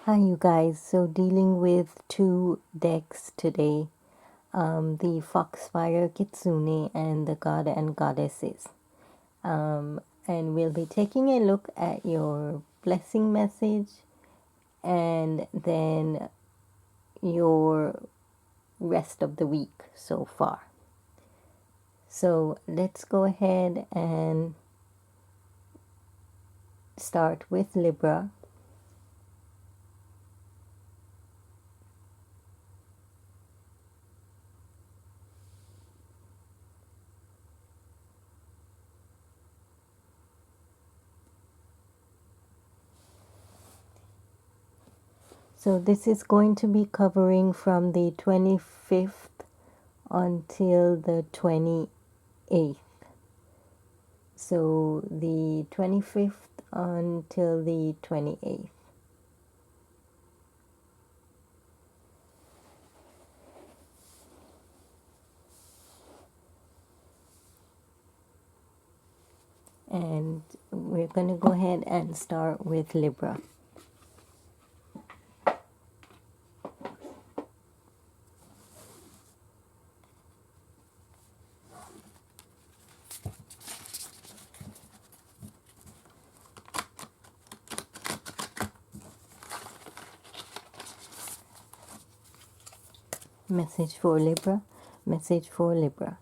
Hi you guys, so dealing with two decks today, the Foxfire Kitsune and the God and Goddesses. And we'll be taking a look at your blessing message and then your rest of the week so far. So let's go ahead and start with Libra. So this is going to be covering from the 25th until the 28th. So the 25th until the 28th. And we're going to go ahead and start with Libra. Message for Libra. Message for Libra.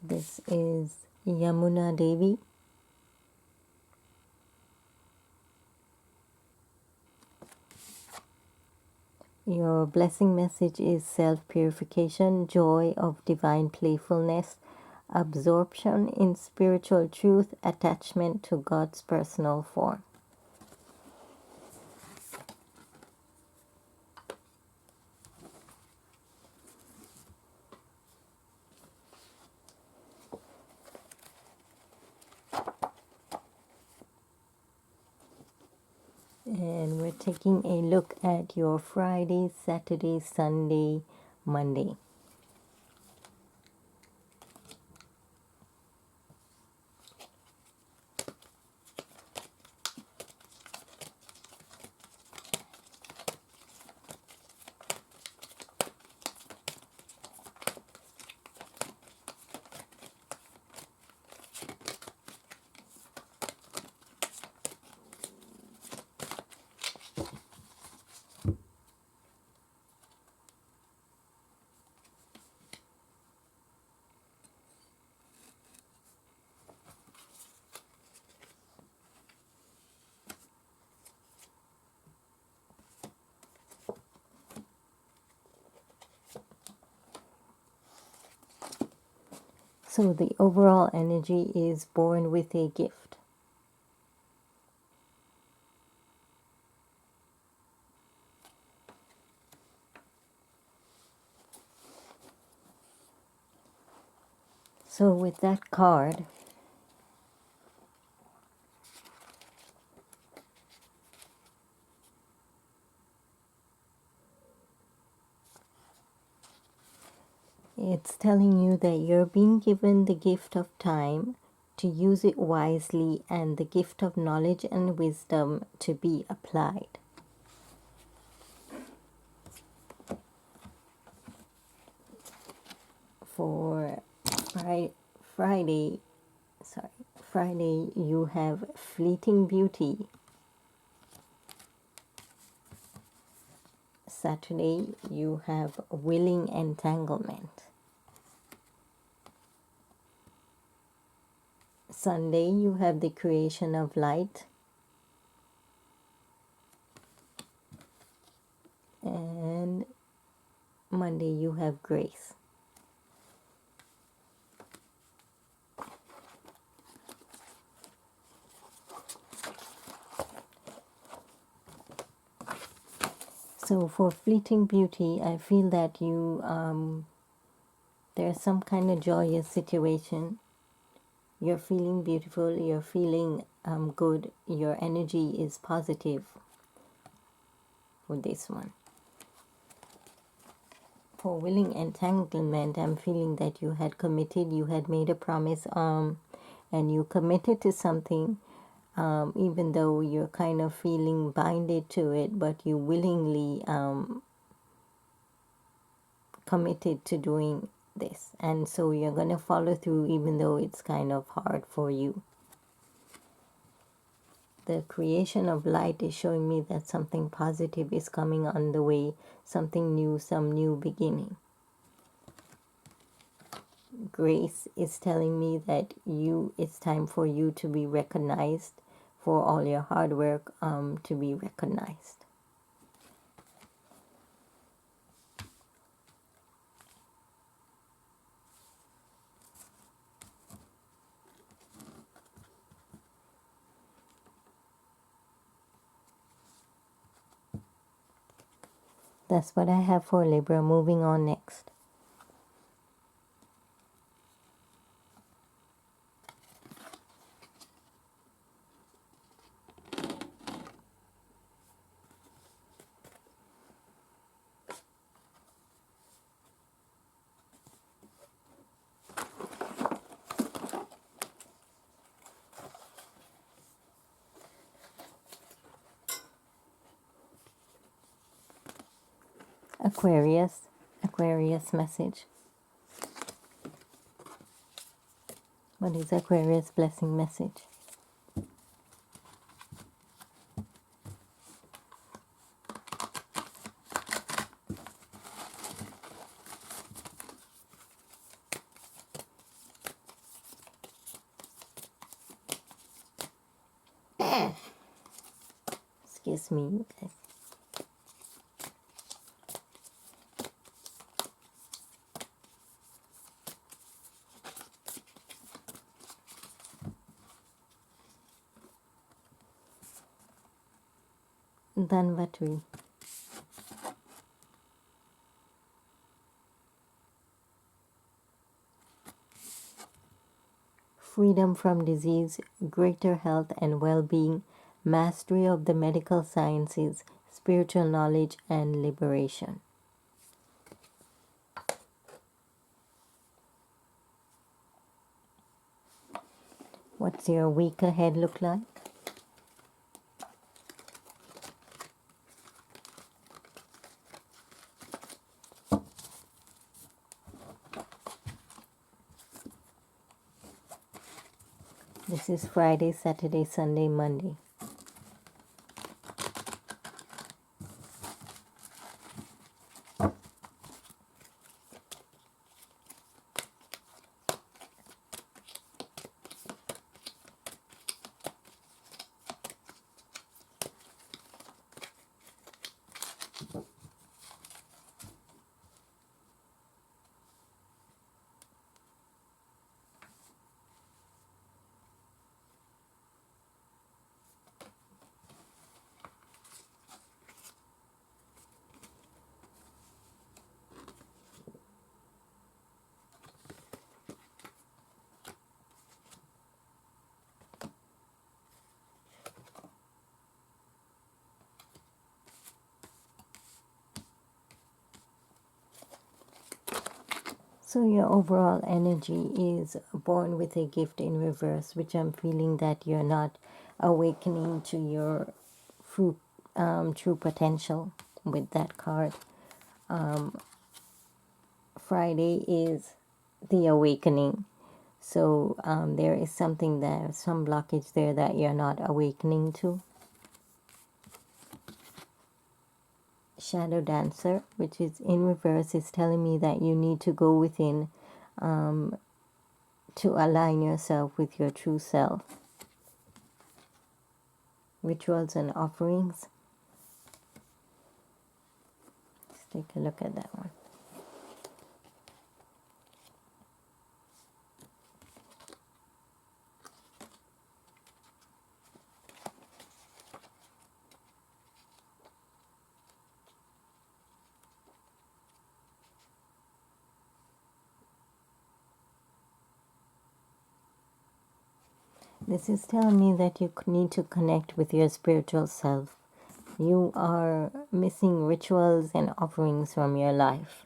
This is Yamuna Devi. Your blessing message is self-purification, joy of divine playfulness, absorption in spiritual truth, attachment to God's personal form. And we're taking a look at your Friday, Saturday, Sunday, Monday. So the overall energy is born with a gift. So with that card, it's telling you that you're being given the gift of time to use it wisely and the gift of knowledge and wisdom to be applied. For Friday, you have fleeting beauty. Saturday, you have willing entanglement. Sunday, you have the creation of light. And Monday, you have grace. So for fleeting beauty, I feel that there's some kind of joyous situation. You're feeling beautiful, you're feeling good, your energy is positive for this one. For willing entanglement, I'm feeling that you had committed, you had made a promise, and you committed to something, even though you're kind of feeling binded to it, but you willingly committed to doing this, and so you're going to follow through even though it's kind of hard for you. The creation of light is showing me that something positive is coming on the way, something new, some new beginning. Grace is telling me that it's time for you to be recognized, for all your hard work to be recognized. That's what I have for Libra. Moving on next. Aquarius message. What is Aquarius blessing message? Excuse me, guys. Dhanvatri. Freedom from disease, greater health and well-being, mastery of the medical sciences, spiritual knowledge and liberation. What's your week ahead look like? This is Friday, Saturday, Sunday, Monday. So your overall energy is born with a gift in reverse, which I'm feeling that you're not awakening to your true potential with that card. Friday is the awakening. So there is something there, some blockage there that you're not awakening to. Shadow Dancer, which is in reverse, is telling me that you need to go within to align yourself with your true self. Rituals and offerings. Let's take a look at that one. This is telling me that you need to connect with your spiritual self. You are missing rituals and offerings from your life.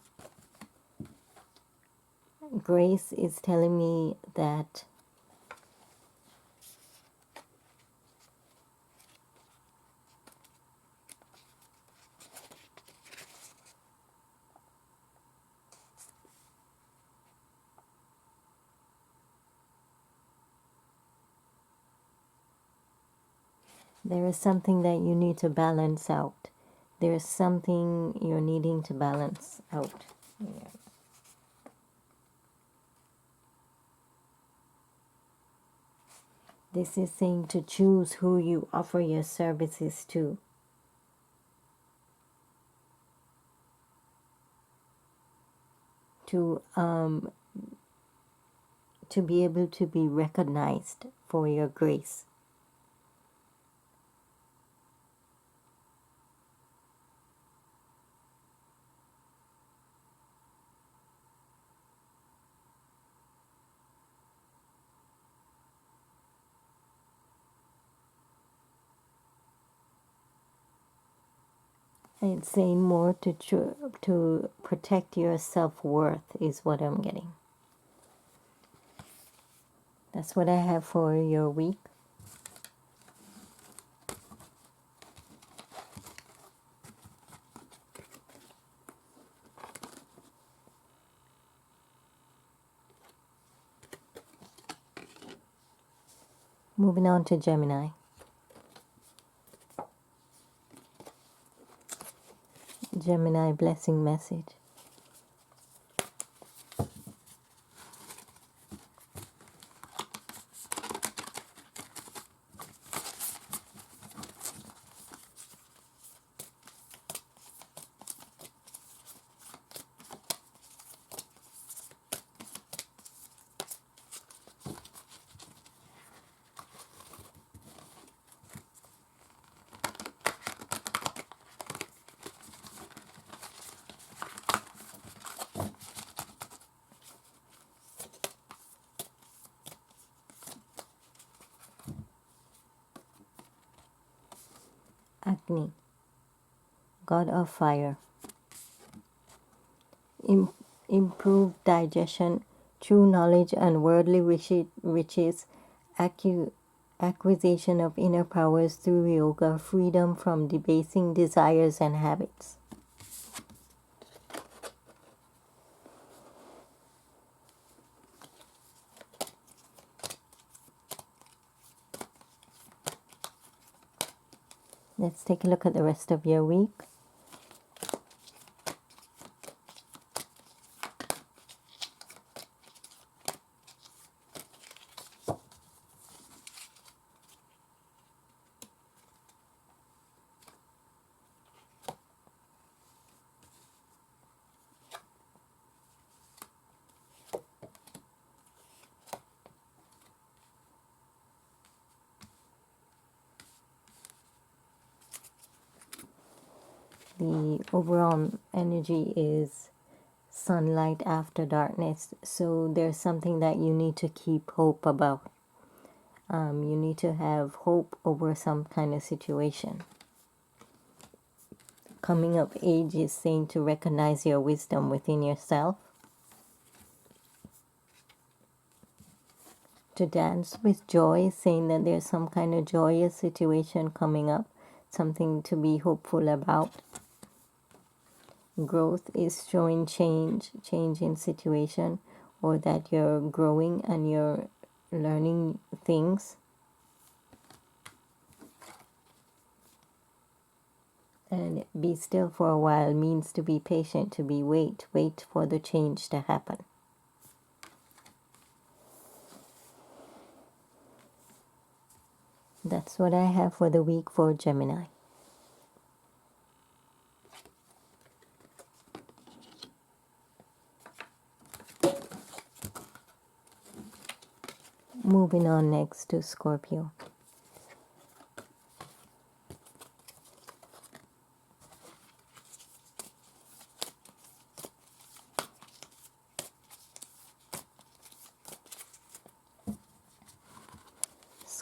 Grace is telling me that there is something that you need to balance out. There is something you're needing to balance out. Yeah. This is saying to choose who you offer your services to. To be able to be recognized for your grace. It's saying more to protect your self-worth is what I'm getting. That's what I have for your week. Moving on to Gemini. Gemini blessing message. Agni, god of fire. Improved digestion, true knowledge and worldly riches, acquisition of inner powers through yoga, freedom from debasing desires and habits. Let's take a look at the rest of your week. The overall energy is sunlight after darkness, so there's something that you need to keep hope about. You need to have hope over some kind of situation. Coming of age is saying to recognize your wisdom within yourself. To dance with joy, saying that there's some kind of joyous situation coming up, something to be hopeful about. Growth is showing change in situation, or that you're growing and you're learning things. And be still for a while means to be patient, to be wait for the change to happen. That's what I have for the week for Gemini. Moving on next to Scorpio.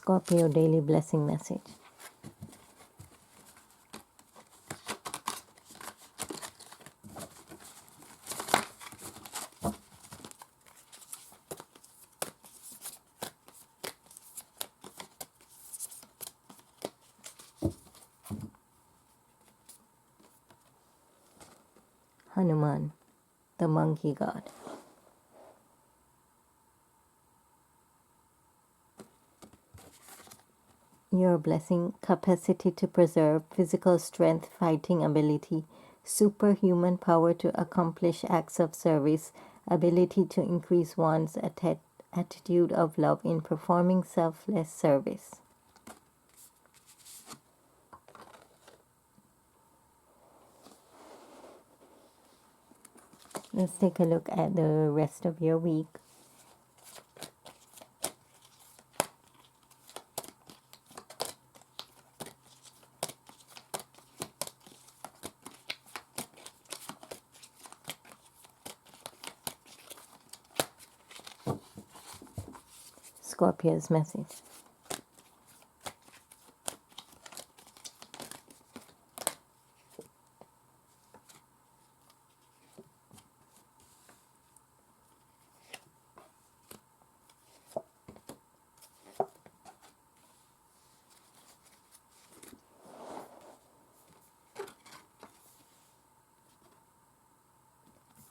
Scorpio daily blessing message. Hanuman, the monkey god. Your blessing: capacity to preserve, physical strength, fighting ability, superhuman power to accomplish acts of service, ability to increase one's attitude of love in performing selfless service. Let's take a look at the rest of your week. Scorpio's message.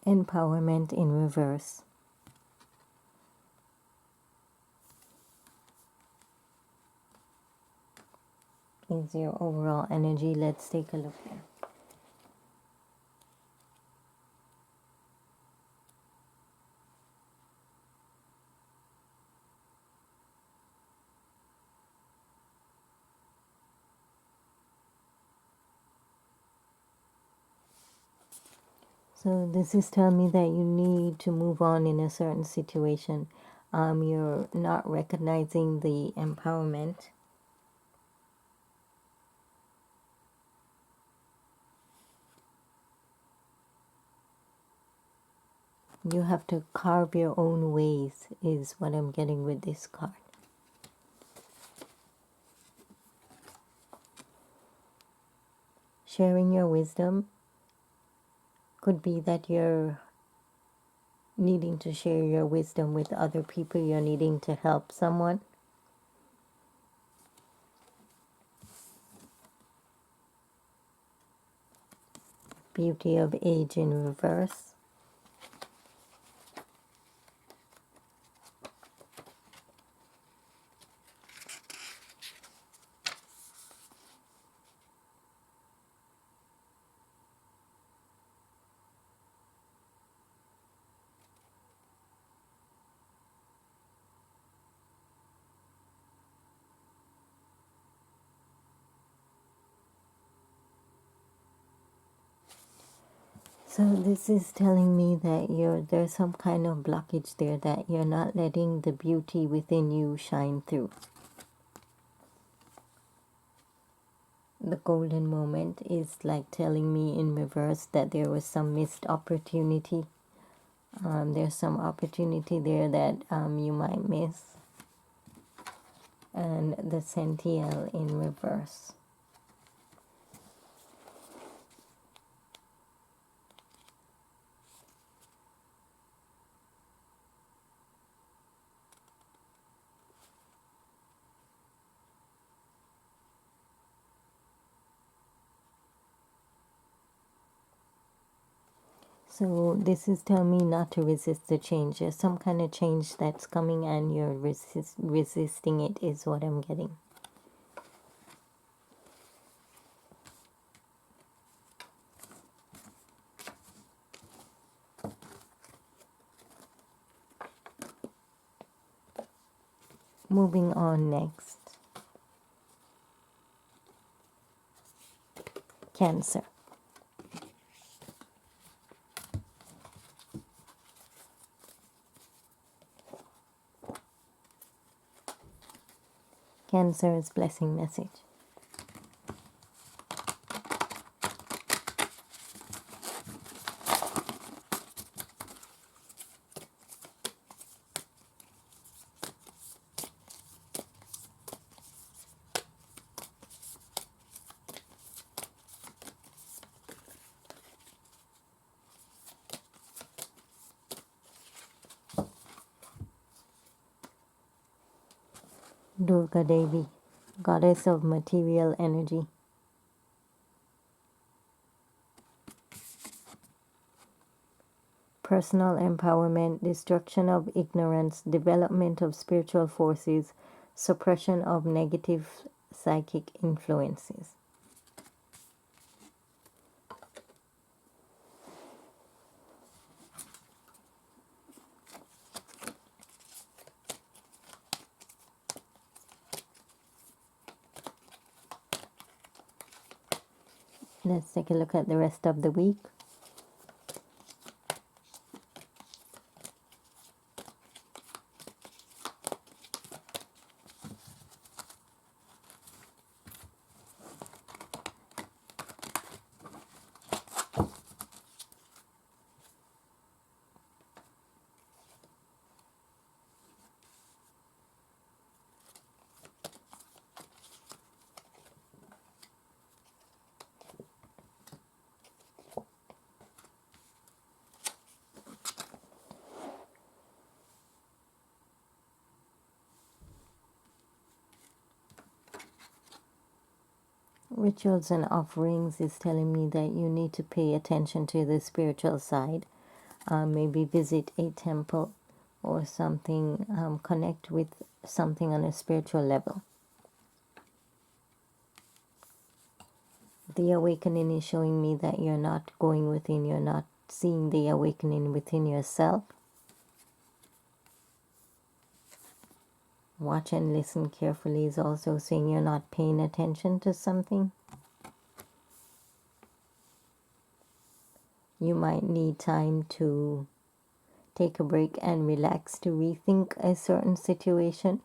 Empowerment in reverse. Is your overall energy. Let's take a look here. So this is telling me that you need to move on in a certain situation. You're not recognizing the empowerment. You have to carve your own ways is what I'm getting with this card. Sharing your wisdom could be that you're needing to share your wisdom with other people. You're needing to help someone. Beauty of age in reverse. So this is telling me that there's some kind of blockage there, that you're not letting the beauty within you shine through. The golden moment is like telling me in reverse that there was some missed opportunity. There's some opportunity there that you might miss. And the Sentiel in reverse. So this is telling me not to resist the change. There's some kind of change that's coming and you're resisting it is what I'm getting. Moving on next. Cancer. Cancer's blessing message. Durga Devi, goddess of material energy. Personal empowerment, destruction of ignorance, development of spiritual forces, suppression of negative psychic influences. Let's take a look at the rest of the week. Rituals and offerings is telling me that you need to pay attention to the spiritual side. Maybe visit a temple or something, connect with something on a spiritual level. The awakening is showing me that you're not going within, you're not seeing the awakening within yourself. Watch and listen carefully is also saying you're not paying attention to something. You might need time to take a break and relax to rethink a certain situation.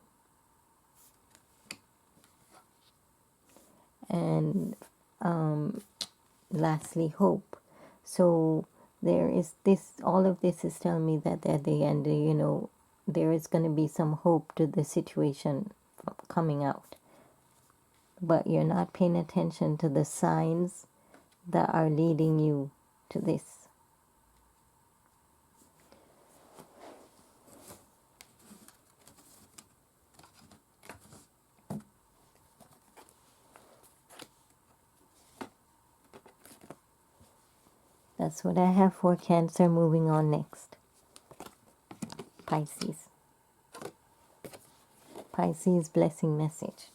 And lastly, hope. So there is this, all of this is telling me that at the end, there is going to be some hope to the situation coming out. But you're not paying attention to the signs that are leading you to this. That's what I have for Cancer. Moving on next. Pisces. Pisces blessing message.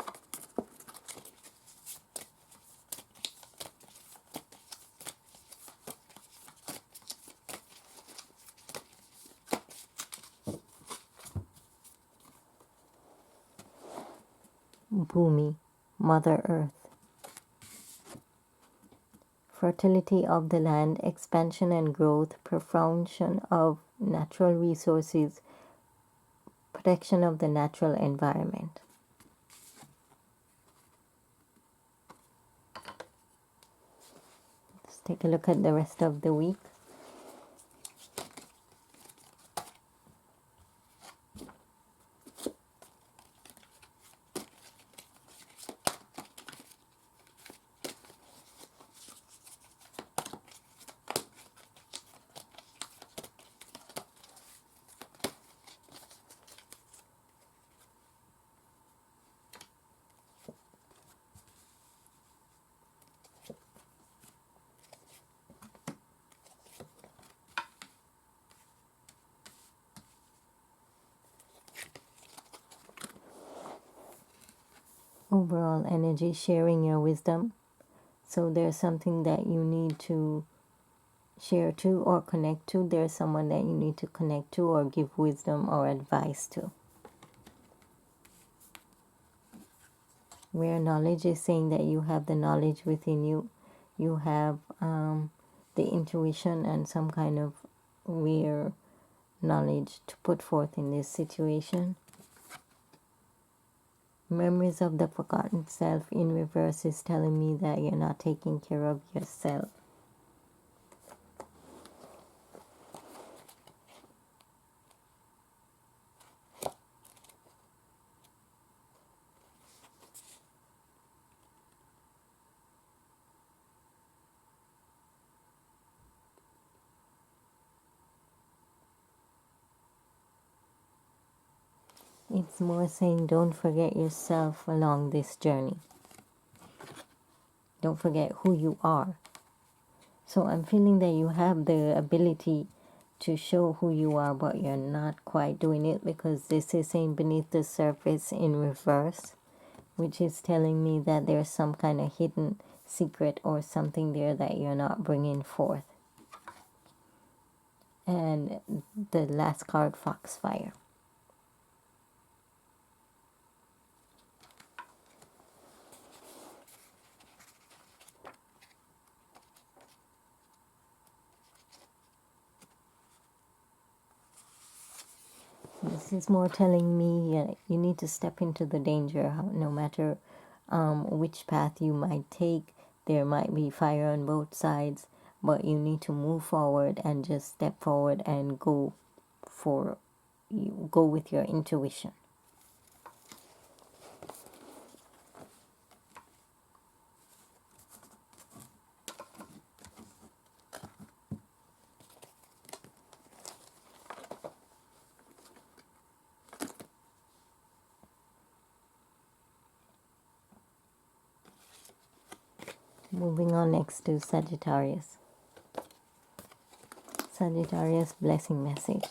Bhumi, Mother Earth. Fertility of the land, expansion and growth, profusion of natural resources, protection of the natural environment. Let's take a look at the rest of the week. Overall energy, sharing your wisdom. So there's something that you need to share to or connect to. There's someone that you need to connect to or give wisdom or advice to. Where knowledge is saying that you have the knowledge within you. You have the intuition and some kind of rare knowledge to put forth in this situation. Memories of the forgotten self in reverse is telling me that you're not taking care of yourself. It's more saying don't forget yourself along this journey. Don't forget who you are. So I'm feeling that you have the ability to show who you are, but you're not quite doing it, because this is saying beneath the surface in reverse, which is telling me that there's some kind of hidden secret or something there that you're not bringing forth. And the last card, Foxfire. This is more telling me you need to step into the danger, no matter which path you might take. There might be fire on both sides, but you need to move forward and just step forward and go with your intuition. Moving on next to Sagittarius. Sagittarius blessing message.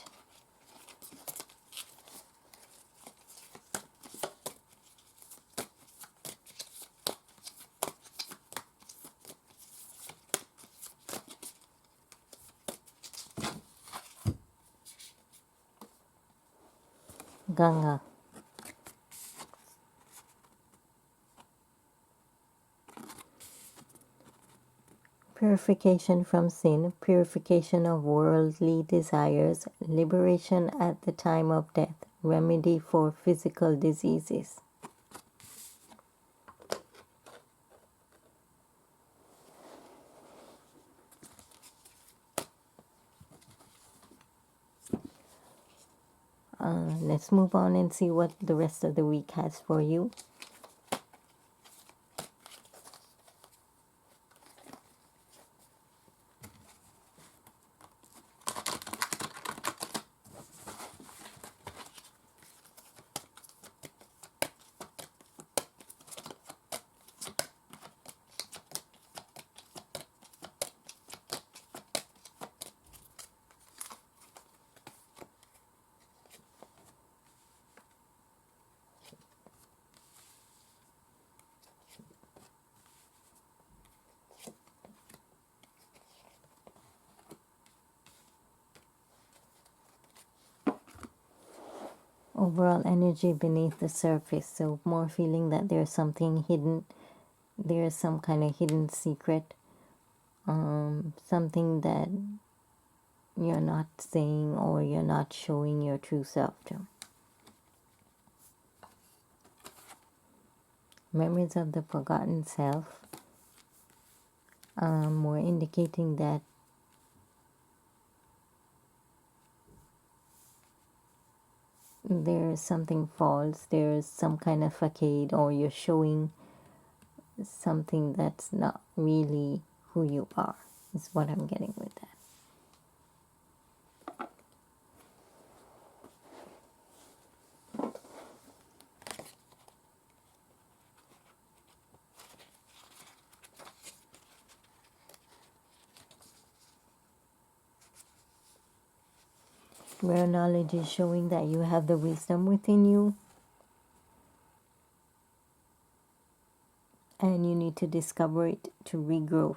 Ganga. Purification from sin, purification of worldly desires, liberation at the time of death, remedy for physical diseases. Let's move on and see what the rest of the week has for you. Overall energy beneath the surface, so more feeling that there's something hidden, there's some kind of hidden secret, something that you're not saying or you're not showing your true self to. Memories of the forgotten self, more indicating that there's something false, there's some kind of facade, or you're showing something that's not really who you are, is what I'm getting with that. Where knowledge is showing that you have the wisdom within you, and you need to discover it to regrow.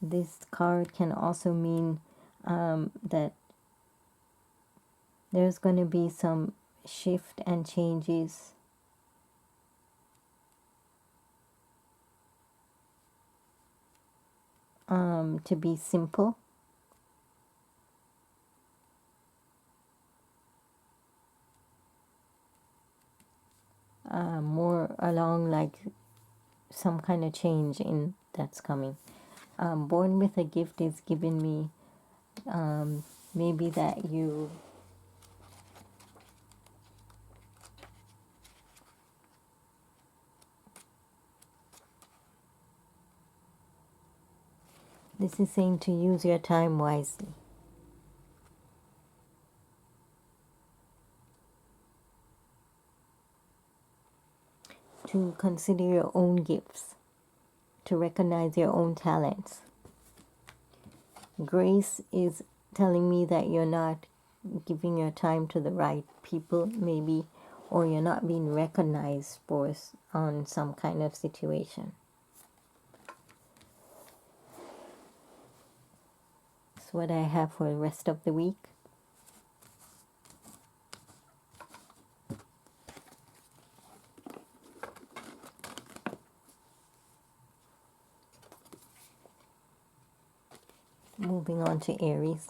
This card can also mean that there's going to be some shift and changes to be simple. More along like some kind of change in that's coming. Born with a gift is giving me maybe that This is saying to use your time wisely. To consider your own gifts. To recognize your own talents. Grace is telling me that you're not giving your time to the right people, maybe, or you're not being recognized for on some kind of situation. That's what I have for the rest of the week. Moving on to Aries.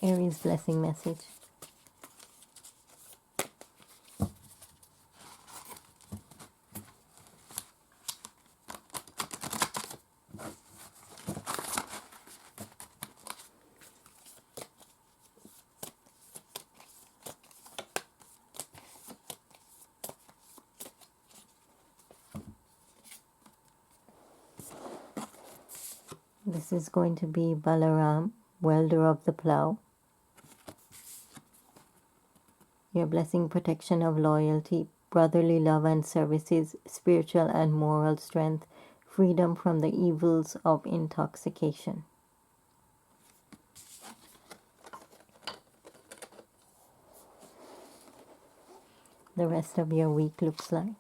Aries blessing message. This is going to be Balaram, welder of the plow. Your blessing, protection of loyalty, brotherly love and services, spiritual and moral strength, freedom from the evils of intoxication. The rest of your week looks like.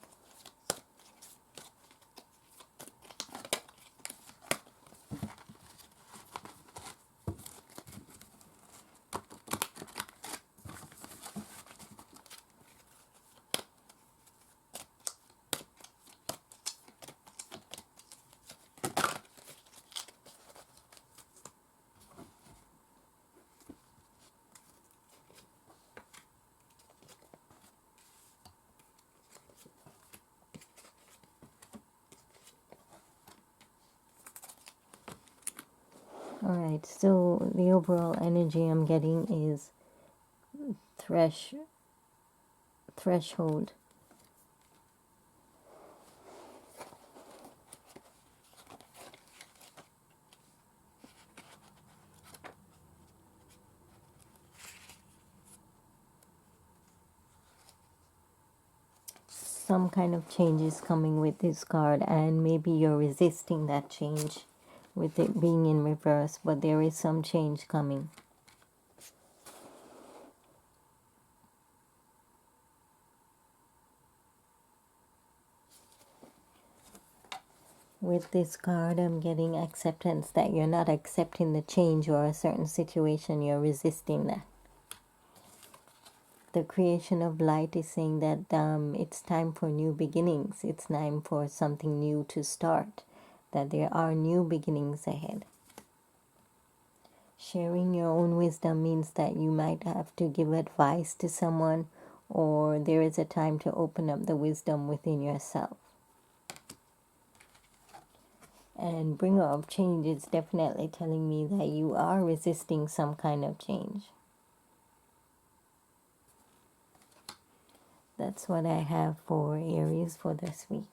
Alright, so the overall energy I'm getting is threshold. Some kind of change is coming with this card, and maybe you're resisting that change with it being in reverse, but there is some change coming. With this card, I'm getting acceptance, that you're not accepting the change or a certain situation, you're resisting that. The creation of light is saying that it's time for new beginnings. It's time for something new to start, that there are new beginnings ahead. Sharing your own wisdom means that you might have to give advice to someone, or there is a time to open up the wisdom within yourself. And bringer of change is definitely telling me that you are resisting some kind of change. That's what I have for Aries for this week.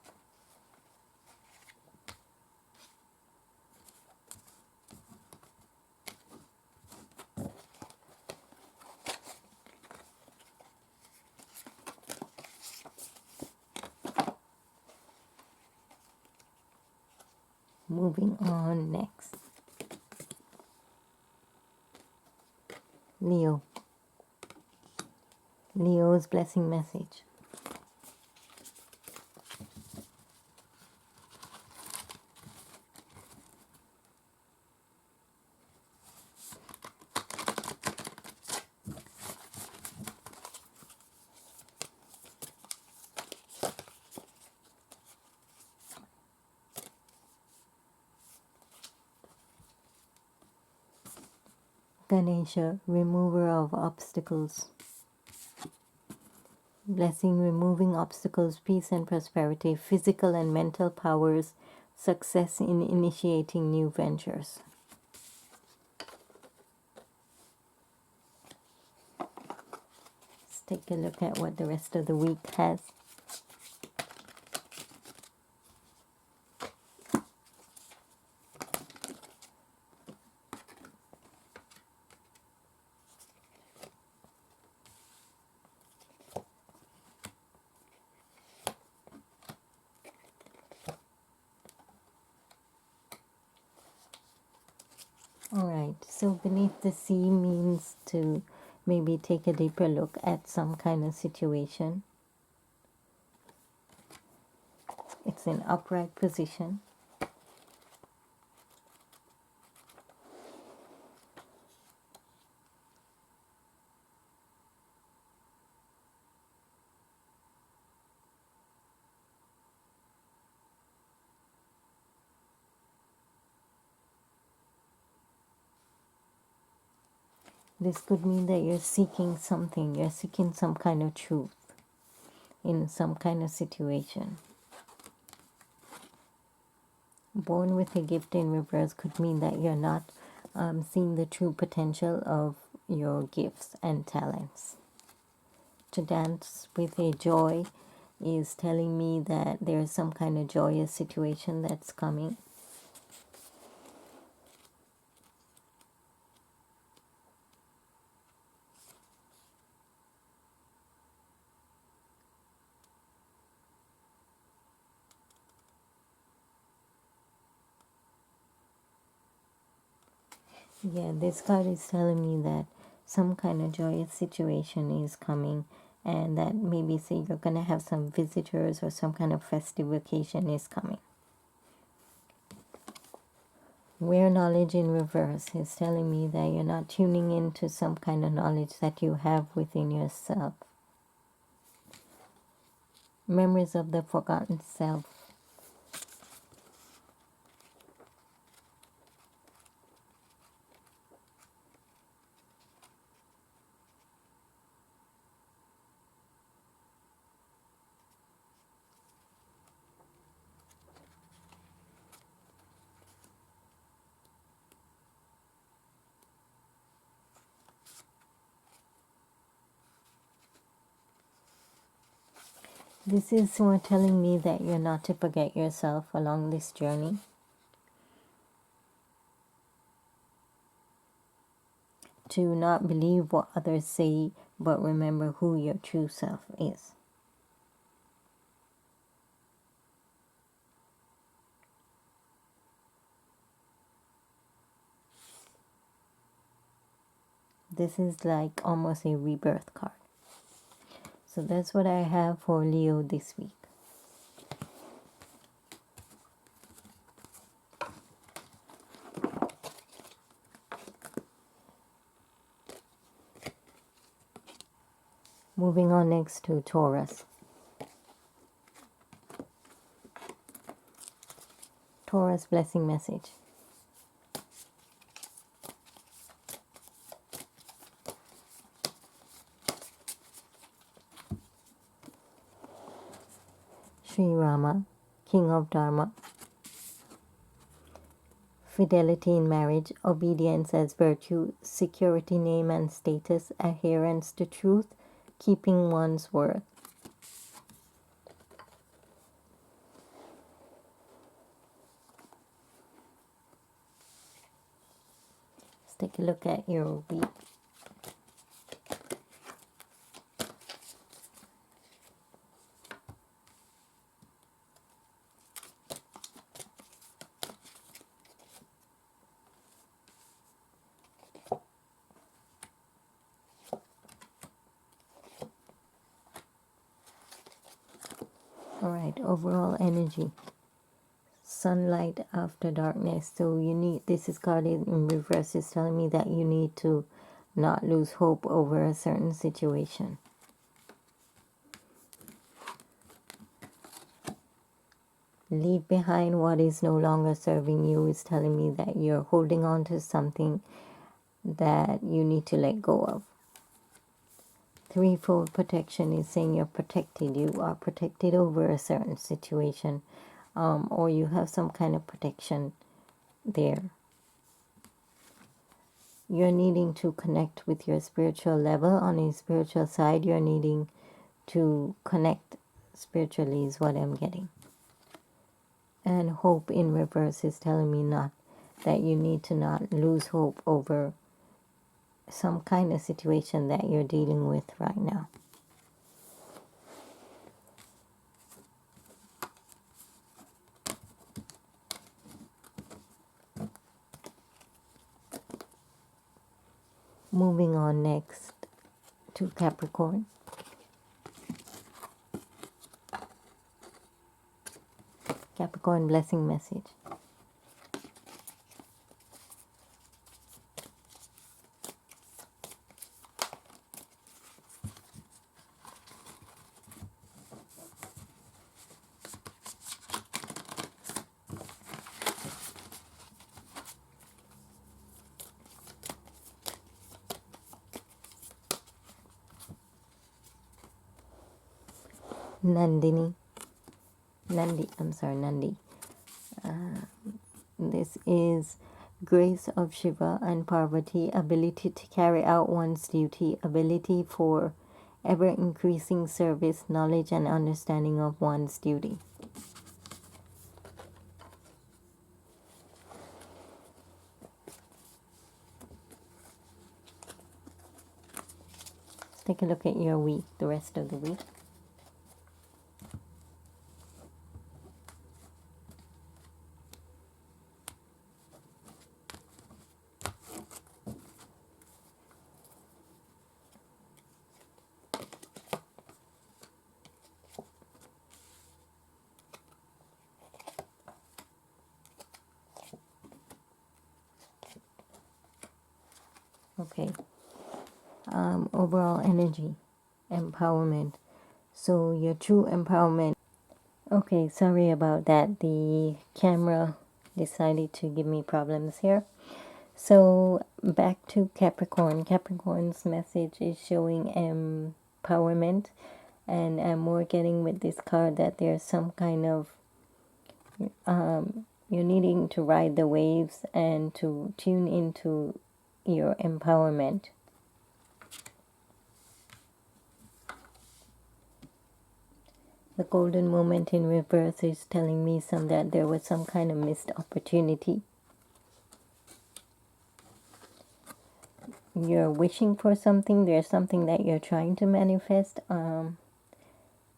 Moving on next. Leo. Leo's blessing message. Ganesha, remover of obstacles. Blessing, removing obstacles, peace and prosperity, physical and mental powers, success in initiating new ventures. Let's take a look at what the rest of the week has. So beneath the sea means to maybe take a deeper look at some kind of situation. It's in upright position. This could mean that you're seeking something, you're seeking some kind of truth in some kind of situation. Born with a gift in reverse could mean that you're not seeing the true potential of your gifts and talents. To dance with a joy is telling me that there's some kind of joyous situation that's coming. Yeah, this card is telling me that some kind of joyous situation is coming, and that maybe say you're going to have some visitors or some kind of festive occasion is coming. Where knowledge in reverse is telling me that you're not tuning into some kind of knowledge that you have within yourself. Memories of the forgotten self. This is more telling me that you're not to forget yourself along this journey. To not believe what others say, but remember who your true self is. This is like almost a rebirth card. So that's what I have for Leo this week. Moving on next to Taurus. Taurus blessing message. Sri Rama, King of Dharma. Fidelity in marriage, obedience as virtue, security, name and status, adherence to truth, keeping one's word. Let's take a look at your week. Alright, overall energy. Sunlight after darkness. So you need, this is card in reverse, is telling me that you need to not lose hope over a certain situation. Leave behind what is no longer serving you is telling me that you're holding on to something that you need to let go of. Threefold protection is saying you're protected. You are protected over a certain situation, or you have some kind of protection there. You're needing to connect with your spiritual level. On a spiritual side, you're needing to connect spiritually is what I'm getting. And hope in reverse is telling me not that you need to not lose hope over some kind of situation that you're dealing with right now. Moving on next to Capricorn. Capricorn blessing message. Nandi. This is grace of Shiva and Parvati, ability to carry out one's duty, ability for ever increasing service, knowledge and understanding of one's duty. Let's take a look at your week, the rest of the week. Okay. Overall energy, empowerment. So your true empowerment. Okay, sorry about that. The camera decided to give me problems here. So back to Capricorn. Capricorn's message is showing empowerment, and I'm more getting with this card that there's some kind of you're needing to ride the waves and to tune into your empowerment. The golden moment in reverse is telling me that there was some kind of missed opportunity. You're wishing for something. There's something that you're trying to manifest.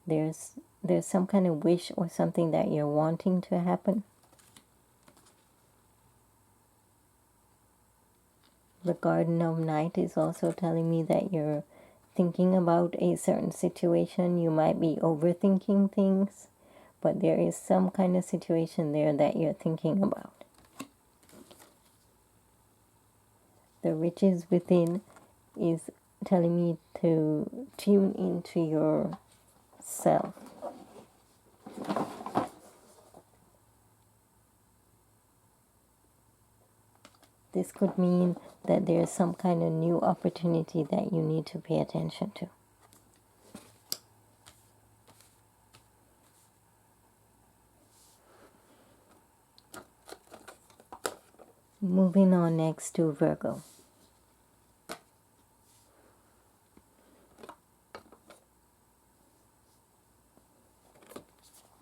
There's some kind of wish or something that you're wanting to happen. The Garden of Night is also telling me that you're thinking about a certain situation. You might be overthinking things, but there is some kind of situation there that you're thinking about. The Riches Within is telling me to tune into yourself. This could mean that there's some kind of new opportunity that you need to pay attention to. Moving on next to Virgo.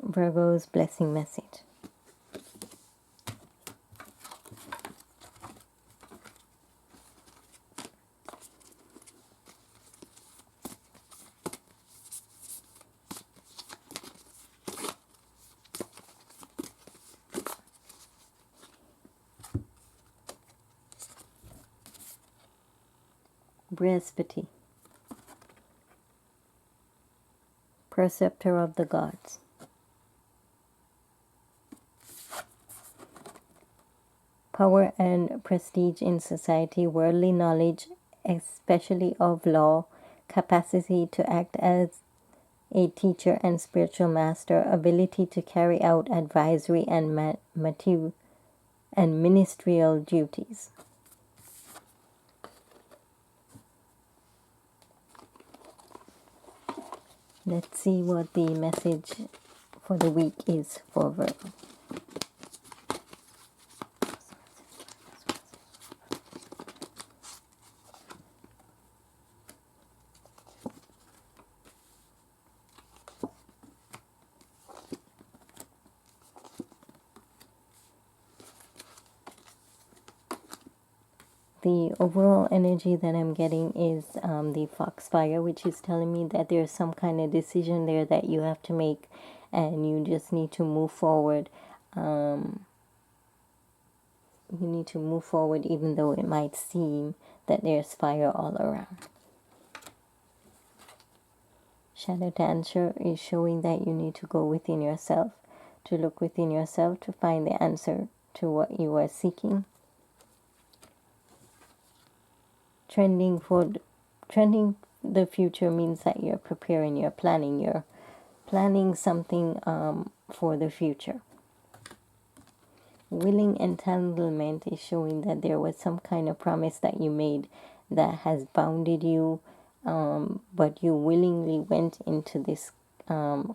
Virgo's blessing message. Brihaspati, preceptor of the gods. Power and prestige in society, worldly knowledge, especially of law, capacity to act as a teacher and spiritual master, ability to carry out advisory and ministerial duties. Let's see what the message for the week is for Virgo. The overall energy that I'm getting is the Foxfire, which is telling me that there's some kind of decision there that you have to make and you just need to move forward. you need to move forward even though it might seem that there's fire all around. Shadow Dancer is showing that you need to go within yourself, to look within yourself to find the answer to what you are seeking. Trending the future means that you're preparing, you're planning something for the future. Willing entanglement is showing that there was some kind of promise that you made that has bounded you, but you willingly went into this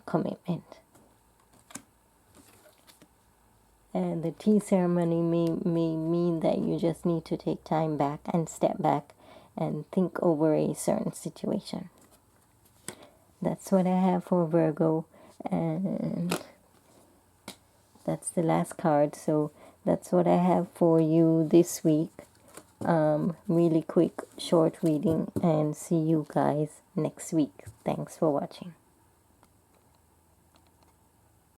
commitment. And the tea ceremony may mean that you just need to take time back and step back and think over a certain situation. That's what I have for Virgo, and that's the last card. So that's what I have for you this week. Really quick, short reading, and see you guys next week. Thanks for watching.